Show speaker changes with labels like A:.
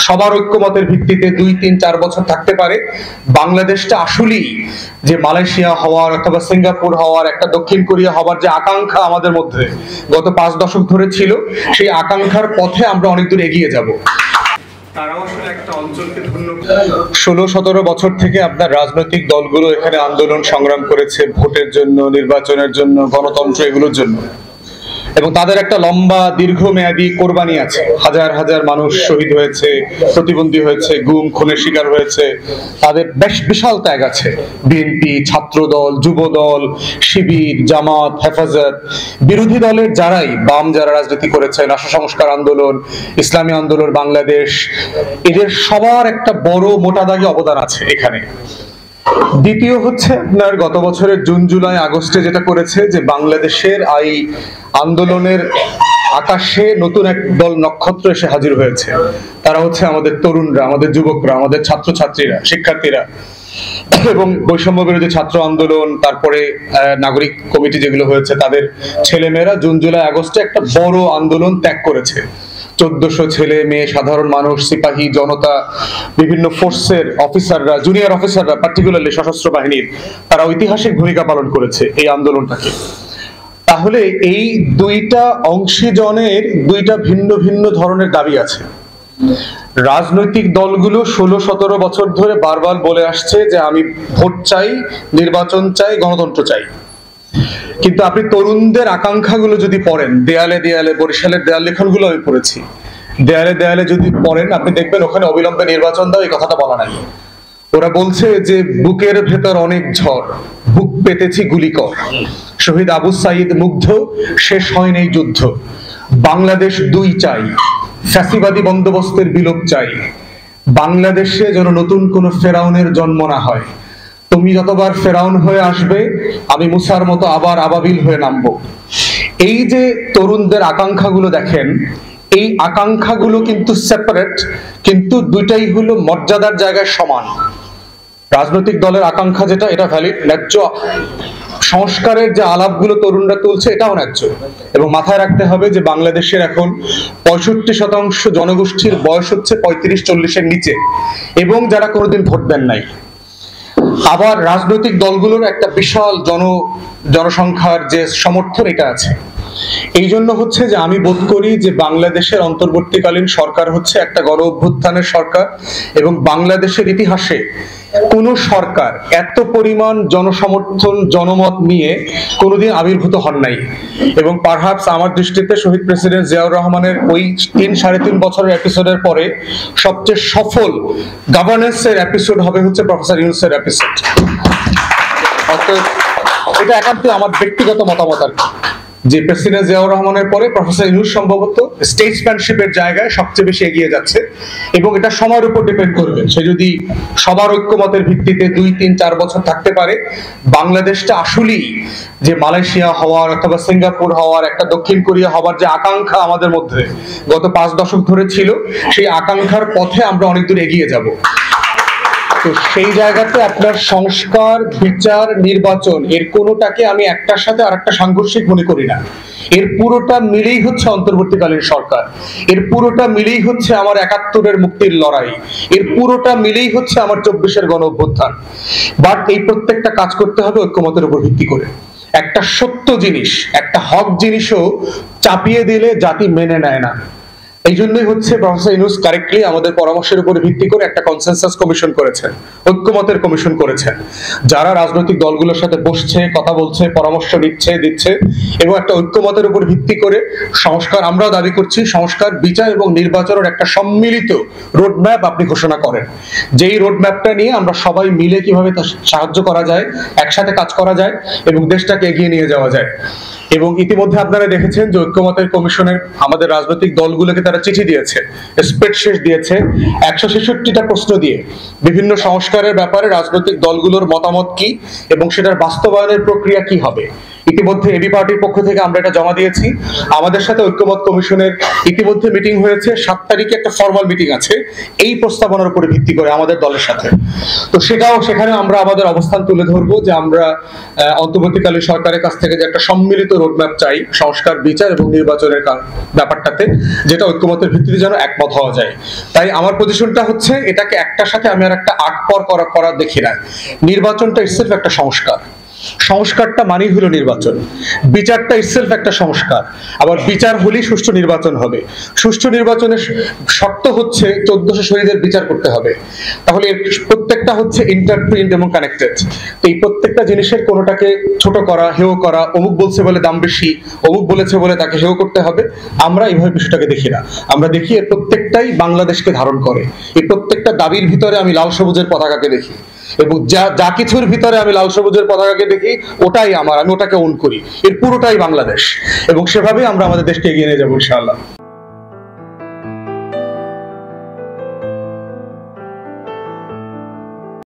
A: সবার ঐক্যমতের ভিত্তিতে 2, 3, 4 বছর থাকতে পারে, বাংলাদেশটা আসলেই যে মালয়েশিয়া হওয়ার অথবা সিঙ্গাপুর হওয়ার, একটা দক্ষিণ কোরিয়া হওয়ার যে আকাঙ্ক্ষা আমাদের মধ্যে গত 5 দশক ধরে ছিল, সেই আকাঙ্ক্ষার পথে আমরা অনেক দূর এগিয়ে যাব। 16-17 বছর থেকে আপনার রাজনৈতিক দলগুলো এখানে আন্দোলন সংগ্রাম করেছে ভোটের জন্য, নির্বাচনের জন্য, গণতন্ত্র এগুলোর জন্য, এবং তাদের একটা লম্বা দীর্ঘমেয়াদী কোরবানি আছে। হাজার হাজার মানুষ শহীদ হয়েছে, প্রতিবন্ধী হয়েছে, গুম খুনের শিকার হয়েছে, তাদের বেশ বিশাল ত্যাগ আছে। বিএনপি, ছাত্রদল, যুবদল, শিবির, জামাত, হেফাজত, বিরোধী দলের যারাই, বাম যারা রাজনীতি করেছে, রাষ্ট্র সংস্কার আন্দোলন, ইসলামী আন্দোলন বাংলাদেশ, এদের সবার একটা বড় মোটা দাগে অবদান আছে এখানে। দ্বিতীয় হচ্ছে আপনার গত বছরের জুন, জুলাই, আগস্টে যেটা করেছে যে বাংলাদেশের এই আন্দোলনের আকাশে নতুন এক দল নক্ষত্র এসে হাজির হয়েছে। তারা হচ্ছে আমাদের তরুণরা, আমাদের যুবকরা, আমাদের ছাত্রছাত্রীরা, শিক্ষার্থীরা, এবং বৈষম্য বিরোধী ছাত্র আন্দোলন, তারপরে নাগরিক কমিটি যেগুলো হয়েছে, তাদের ছেলেমেয়েরা জুন, জুলাই, আগস্টে একটা বড় আন্দোলন ত্যাগ করেছে। 1400 ছেলে মেয়ে, সাধারণ মানুষ, সিপাহী জনতা, বিভিন্ন ফোর্সের অফিসাররা, জুনিয়র অফিসাররা, পার্টিকুলারলি সশস্ত্র বাহিনীর, তারা ঐতিহাসিক ভূমিকা পালন করেছে এই আন্দোলনটাকে। তাহলে এই দুইটা অংশীজনের দুইটা ভিন্ন ভিন্ন ধরনের দাবি আছে। রাজনৈতিক দলগুলো 16-17 বছর ধরে বারবার বলে আসছে যে আমি ভোট চাই, নির্বাচন চাই, গণতন্ত্র চাই। কিন্তু আপনি তরুণদের আকাঙ্ক্ষাগুলো যদি পড়েন, দেয়ালে দেয়ালে, বরিশালের দেয়াল লেখনগুলো আমি পড়েছি, দেয়ালে দেয়ালে যদি পড়েন আপনি দেখবেন ওখানে অবিলম্বে নির্বাচন দাও এই কথাটা বলা নাই। ওরা বলছে যে বুকের ভেতর অনেক ঝড়, বুক পেতেছি গুলি কর, শহীদ আবু সাইদ মুগ্ধ, শেষ হয়নি যুদ্ধ, বাংলাদেশ 2 চাই, ফ্যাসিবাদী বন্দোবস্তের বিলোপ চাই, বাংলাদেশে যেন নতুন কোন ফেরাউনের জন্ম না হয়, তুমি যতবার ফেরাউন হয়ে আসবে আমি মুসার মতো আবার আবাবিল হয়ে নামবো। এই যে তরুণদের আকাঙ্ক্ষাগুলো দেখেন, এই আকাঙ্ক্ষাগুলো কিন্তু সেপারেট, কিন্তু দুইটাই হলো মর্যাদার জায়গায় সমান। রাজনৈতিক দলের আকাঙ্ক্ষা যেটা, এটা ভ্যালিড, ন্যায্য। সংস্কারের যে আলাপগুলো তরুণরা তুলছে এটাও ন্যায্য। এবং মাথায় রাখতে হবে যে বাংলাদেশের এখন 65% জনগোষ্ঠীর বয়স হচ্ছে 35-40-এর নিচে, এবং যারা কোনোদিন ভোট দেন নাই। আবার রাজনৈতিক দলগুলোর একটা বিশাল জনসংখ্যার যে সমর্থন এটা আছে। এই জন্য হচ্ছে যে আমি বোধ করি যে বাংলাদেশের অন্তর্বর্তীকালীন সরকার হচ্ছে একটা গণ অভ্যুত্থানের সরকার, এবং বাংলাদেশের ইতিহাসে কোন সরকার এত পরিমাণ জনসমর্থন, জনমত নিয়ে কোনোদিন আবির্ভূত হন নাই। এবং পারহাপস আমার দৃষ্টিতে শহীদ প্রেসিডেন্ট জিয়াউর রহমানের ওই 3-3.5 বছরের এপিসোডের পরে সবচেয়ে সফল গভর্নেন্সের এপিসোড হবে হচ্ছে প্রফেসর ইউনূসের এপিসোড। এটা একান্ত আমার ব্যক্তিগত মতামত আর কি, যে প্রেসিডেন্ট জিয়াউর রহমানের পরে প্রফেসর ইউনূস সম্ভবত স্টেটসম্যানশিপের জায়গায় সবচেয়ে বেশি এগিয়ে যাচ্ছে, এবং এটা সময়ের উপর ডিপেন্ড করবে। সে যদি সবার ঐক্যমতের ভিত্তিতে 2, 3, 4 বছর থাকতে পারে, বাংলাদেশটা আসলেই যে মালয়েশিয়া হওয়ার অথবা সিঙ্গাপুর হওয়ার, একটা দক্ষিণ কোরিয়া হওয়ার যে আকাঙ্ক্ষা আমাদের মধ্যে গত 5 দশক ধরে ছিল, সেই আকাঙ্ক্ষার পথে আমরা অনেক দূর এগিয়ে যাব। তো সেই জায়গাতে আপনার সংস্কার, বিচার, নির্বাচন, এর কোনোটাকে আমি একটার সাথে আরেকটা সাংঘর্ষিক মনে করি না। এর পুরোটা মিলেই হচ্ছে অন্তর্বর্তীকালীন সরকার, এর পুরোটা মিলেই হচ্ছে আমার 71-এর মুক্তির লড়াই, এর পুরোটা মিলেই হচ্ছে আমার 24-এর গণ অভ্যুত্থান। বাট এই প্রত্যেকটা কাজ করতে হবে ঐক্যমতের উপর ভিত্তি করে। একটা সত্য জিনিস, একটা হক জিনিসও চাপিয়ে দিলে জাতি মেনে নেয় না। এই জন্যই হচ্ছে প্রফেসর ইউনূস কারেক্টলি আমাদের পরামর্শের উপর ভিত্তি করে একটা কনসেনসাস কমিশন করেছেন, ঐক্যমতের কমিশন করেছেন, যারা রাজনৈতিক দলগুলোর সাথে বসছে, কথা বলছে, পরামর্শ দিচ্ছে, এবং একটা ঐক্যমতের উপর ভিত্তি করে সংস্কার, আমরাও দাবি করছি সংস্কার, বিচার এবং নির্বাচনের একটা সম্মিলিত রোডম্যাপ আপনি ঘোষণা করেন, যেই রোডম্যাপটা নিয়ে আমরা সবাই মিলে কিভাবে সাহায্য করা যায়, একসাথে কাজ করা যায় এবং দেশটাকে এগিয়ে নিয়ে যাওয়া যায়। এবং ইতিমধ্যে আপনারা দেখেছেন যে ঐক্যমতের কমিশনের আমাদের রাজনৈতিক দলগুলোকে তারা চিঠি দিয়েছে, স্প্রেডশিট দিয়েছে 166টা প্রশ্ন দিয়ে বিভিন্ন সংস্কারের ব্যাপারে রাজনৈতিক দলগুলোর মতামত কি এবং সেটার বাস্তবায়নের প্রক্রিয়া কি হবে, ইতিমধ্যে এবি পার্টির পক্ষ থেকে আমরা এটা জমা দিয়েছি। আমাদের সাথে ঐক্যমত কমিশনের ইতিমধ্যে মিটিং হয়েছে, 7 তারিখে একটা ফরমাল মিটিং আছে এই প্রস্তাবনার উপরে ভিত্তি করে আমাদের দলের সাথে। তো সেখানে আমরা আমাদের অবস্থান তুলে ধরবো যে আমরা অন্তর্বর্তীকালীন সরকারের কাছ থেকে যে একটা সম্মিলিত রোডম্যাপ চাই সংস্কার, বিচার এবং নির্বাচনের ব্যাপারটাতে, যেটা ঐক্যমতের ভিত্তিতে যেন একমত হওয়া যায়। তাই আমার পজিশনটা হচ্ছে, এটাকে একটার সাথে আমি আর একটা আটপর করা দেখি না। নির্বাচনটা ইটসেলফ একটা সংস্কার, সংস্কারটা মানেই হলো নির্বাচন। বিচারটা ইটসেলফ একটা সংস্কার, আবার বিচার হলেই সুষ্ঠু নির্বাচন হবে। সুষ্ঠু নির্বাচনের শর্ত হচ্ছে 1400 শহীদের বিচার করতে হবে। তাহলে এর প্রত্যেকটা হচ্ছে ইন্টারপ্রিন্ট এবং কানেক্টেড। এই প্রত্যেকটা জিনিসের কোনোটাকে ছোট করা, হেয় করা, অমুক বলছে বলে দাম বেশি, অমুক বলেছে বলে তাকে হেয় করতে হবে, আমরা এইভাবে বিষয়টাকে দেখি না। আমরা দেখি এর প্রত্যেকটাই বাংলাদেশকে ধারণ করে। এই প্রত্যেকটা দাবির ভিতরে আমি লাল সবুজের পতাকাকে দেখি, এবং যা কিছুর ভিতরে আমি লাল সবুজের পতাকাকে দেখি ওটাই আমার, আমি ওটাকে ওন করি। এর পুরোটাই বাংলাদেশ, এবং সেভাবেই আমরা আমাদের দেশকে এগিয়ে নিয়ে যাবো ইনশাআল্লাহ।